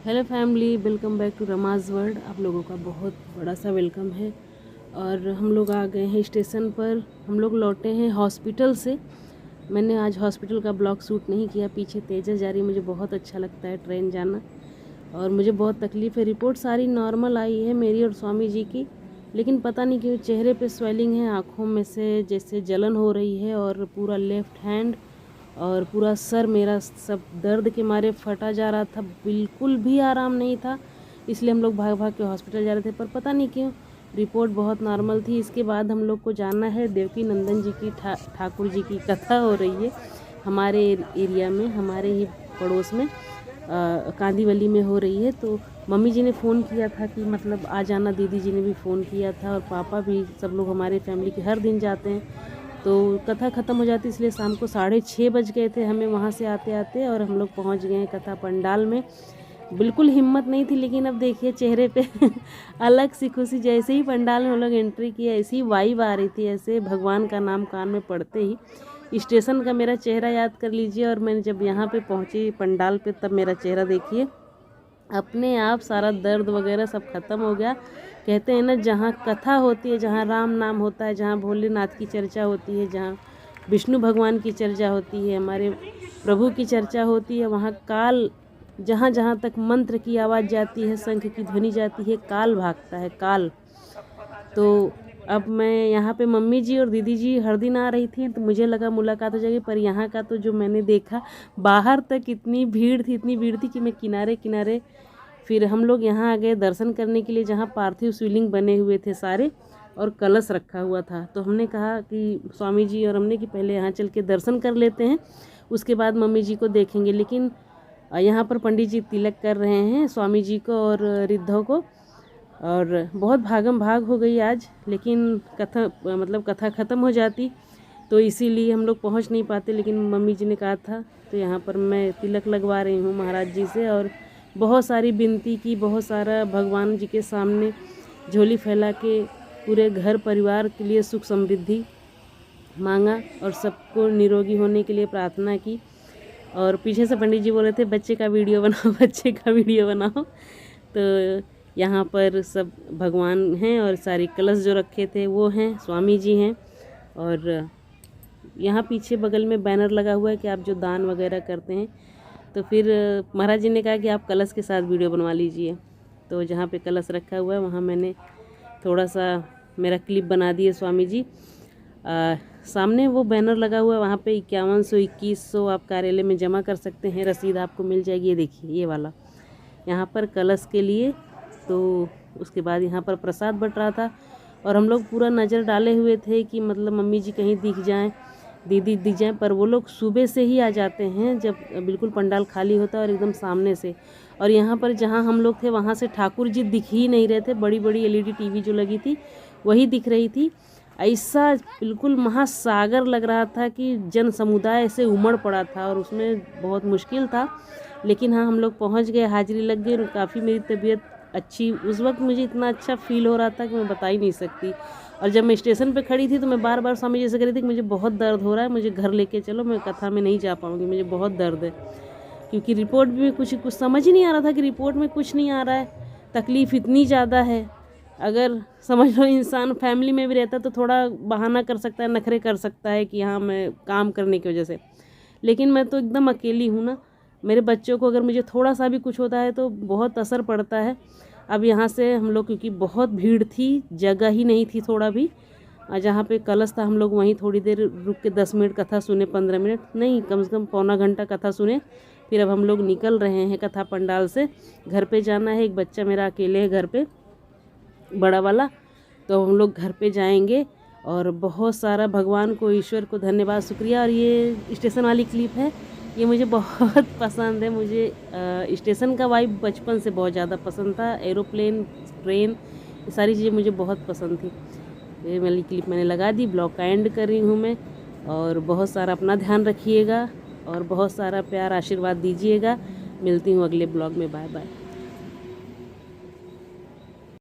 Hello family, welcome back to रमाज world. आप लोगों का बहुत बड़ा सा वेलकम है। और हम लोग आ गए हैं स्टेशन पर। हम लोग लौटे हैं हॉस्पिटल से। मैंने आज हॉस्पिटल का ब्लॉग शूट नहीं किया। पीछे तेजस जा रही, मुझे बहुत अच्छा लगता है ट्रेन जाना और मुझे बहुत तकलीफ़ है। रिपोर्ट सारी नॉर्मल आई है मेरी और स्वामी जी की, लेकिन पता नहीं क्यों चेहरे पे स्वेलिंग है, आँखों में से जैसे जलन हो रही है और पूरा लेफ़्ट हैंड और पूरा सर मेरा सब दर्द के मारे फटा जा रहा था। बिल्कुल भी आराम नहीं था, इसलिए हम लोग भाग भाग के हॉस्पिटल जा रहे थे। पर पता नहीं क्यों रिपोर्ट बहुत नॉर्मल थी। इसके बाद हम लोग को जाना है देवकी नंदन जी की ठाकुर जी की कथा हो रही है हमारे एरिया में, हमारे ही पड़ोस में कांदीवली में हो रही है। तो मम्मी जी ने फ़ोन किया था कि मतलब आ जाना, दीदी जी ने भी फ़ोन किया था और पापा भी, सब लोग हमारे फैमिली के हर दिन जाते हैं। तो कथा ख़त्म हो जाती, इसलिए शाम को 6:30 बज गए थे हमें वहाँ से आते आते, और हम लोग पहुँच गए हैं कथा पंडाल में। बिल्कुल हिम्मत नहीं थी, लेकिन अब देखिए चेहरे पे अलग सी खुशी। जैसे ही पंडाल में हम लोग एंट्री किया, ऐसी वाइब आ रही थी, ऐसे भगवान का नाम कान में पड़ते ही स्टेशन का मेरा चेहरा याद कर लीजिए। और मैंने जब यहाँ पे पहुँची पंडाल पे, तब मेरा चेहरा देखिए, अपने आप सारा दर्द वगैरह सब खत्म हो गया। कहते हैं ना, जहाँ कथा होती है, जहाँ राम नाम होता है, जहाँ भोलेनाथ की चर्चा होती है, जहाँ विष्णु भगवान की चर्चा होती है, हमारे प्रभु की चर्चा होती है, वहाँ काल, जहाँ जहाँ तक मंत्र की आवाज़ जाती है, शंख की ध्वनि जाती है, काल भागता है, काल। तो अब मैं यहाँ पे, मम्मी जी और दीदी जी हर दिन आ रही थी, तो मुझे लगा मुलाकात हो जाएगी। पर यहाँ का तो जो मैंने देखा, बाहर तक इतनी भीड़ थी, इतनी भीड़ थी कि मैं किनारे किनारे, फिर हम लोग यहाँ आ गए दर्शन करने के लिए, जहाँ पार्थिव शिवलिंग बने हुए थे सारे और कलश रखा हुआ था। तो हमने कहा कि स्वामी जी और हमने कि पहले यहाँ चल के दर्शन कर लेते हैं, उसके बाद मम्मी जी को देखेंगे। लेकिन यहाँ पर पंडित जी तिलक कर रहे हैं स्वामी जी को और रिद्धों को, और बहुत भागम भाग हो गई आज। लेकिन कथा ख़त्म हो जाती, तो इसीलिए हम लोग पहुँच नहीं पाते। लेकिन मम्मी जी ने कहा था, तो यहाँ पर मैं तिलक लगवा रही हूँ महाराज जी से, और बहुत सारी विनती की, बहुत सारा भगवान जी के सामने झोली फैला के पूरे घर परिवार के लिए सुख समृद्धि मांगा और सबको निरोगी होने के लिए प्रार्थना की। और पीछे से पंडित जी बोल रहे थे, बच्चे का वीडियो बनाओ, बच्चे का वीडियो बनाओ। तो यहाँ पर सब भगवान हैं और सारी कलश जो रखे थे वो हैं, स्वामी जी हैं। और यहाँ पीछे बगल में बैनर लगा हुआ है कि आप जो दान वगैरह करते हैं, तो फिर महाराज जी ने कहा कि आप कलश के साथ वीडियो बनवा लीजिए। तो जहाँ पे कलश रखा हुआ है, वहाँ मैंने थोड़ा सा मेरा क्लिप बना दिए स्वामी जी। सामने वो बैनर लगा हुआ है, वहाँ पे 5100 2100 आप कार्यालय में जमा कर सकते हैं, रसीद आपको मिल जाएगी। ये देखिए, ये वाला यहाँ पर कलश के लिए। तो उसके बाद यहाँ पर प्रसाद बट रहा था, और हम लोग पूरा नज़र डाले हुए थे कि मतलब मम्मी जी कहीं दिख जाएं, दीदी दिख जाएं। पर वो लोग सुबह से ही आ जाते हैं, जब बिल्कुल पंडाल खाली होता है और एकदम सामने से। और यहाँ पर जहाँ हम लोग थे, वहाँ से ठाकुर जी दिख ही नहीं रहे थे। बड़ी बड़ी LED टीवी जो लगी थी वही दिख रही थी। ऐसा बिल्कुल महासागर लग रहा था कि जन समुदाय से उमड़ पड़ा था, और उसमें बहुत मुश्किल था। लेकिन हाँ, हम लोग पहुँच गए, हाजिरी लग गई, और काफ़ी मेरी तबीयत अच्छी, उस वक्त मुझे इतना अच्छा फील हो रहा था कि मैं बता ही नहीं सकती। और जब मैं स्टेशन पे खड़ी थी, तो मैं बार बार स्वामी जी से कह रही थी कि मुझे बहुत दर्द हो रहा है, मुझे घर लेके चलो, मैं कथा में नहीं जा पाऊँगी, मुझे बहुत दर्द है। क्योंकि रिपोर्ट भी कुछ समझ ही नहीं आ रहा था कि रिपोर्ट में कुछ नहीं आ रहा है, तकलीफ़ इतनी ज़्यादा है। अगर समझ लो इंसान फैमिली में भी रहता तो थोड़ा बहाना कर सकता है, नखरे कर सकता है कि हाँ मैं काम करने की वजह से, लेकिन मैं तो एकदम अकेली हूँ ना। मेरे बच्चों को अगर मुझे थोड़ा सा भी कुछ होता है तो बहुत असर पड़ता है। अब यहाँ से हम लोग, क्योंकि बहुत भीड़ थी, जगह ही नहीं थी थोड़ा भी, जहाँ पे कलश था हम लोग वहीं थोड़ी देर रुक के 10 मिनट कथा सुने, 15 मिनट नहीं, कम से कम पौना घंटा कथा सुने। फिर अब हम लोग निकल रहे हैं कथा पंडाल से, घर पे जाना है। एक बच्चा मेरा अकेले है घर पे, बड़ा वाला, तो हम लोग घर पे जाएंगे। और बहुत सारा भगवान को, ईश्वर को धन्यवाद, शुक्रिया। और ये स्टेशन वाली क्लिप है, ये मुझे बहुत पसंद है। मुझे स्टेशन का वाइब बचपन से बहुत ज़्यादा पसंद था, एरोप्लेन, ट्रेन, ये सारी चीज़ें मुझे बहुत पसंद थी। ये वाली क्लिप मैंने लगा दी, ब्लॉग का एंड कर रही हूँ मैं। और बहुत सारा अपना ध्यान रखिएगा और बहुत सारा प्यार आशीर्वाद दीजिएगा। मिलती हूँ अगले ब्लॉग में, बाय बाय।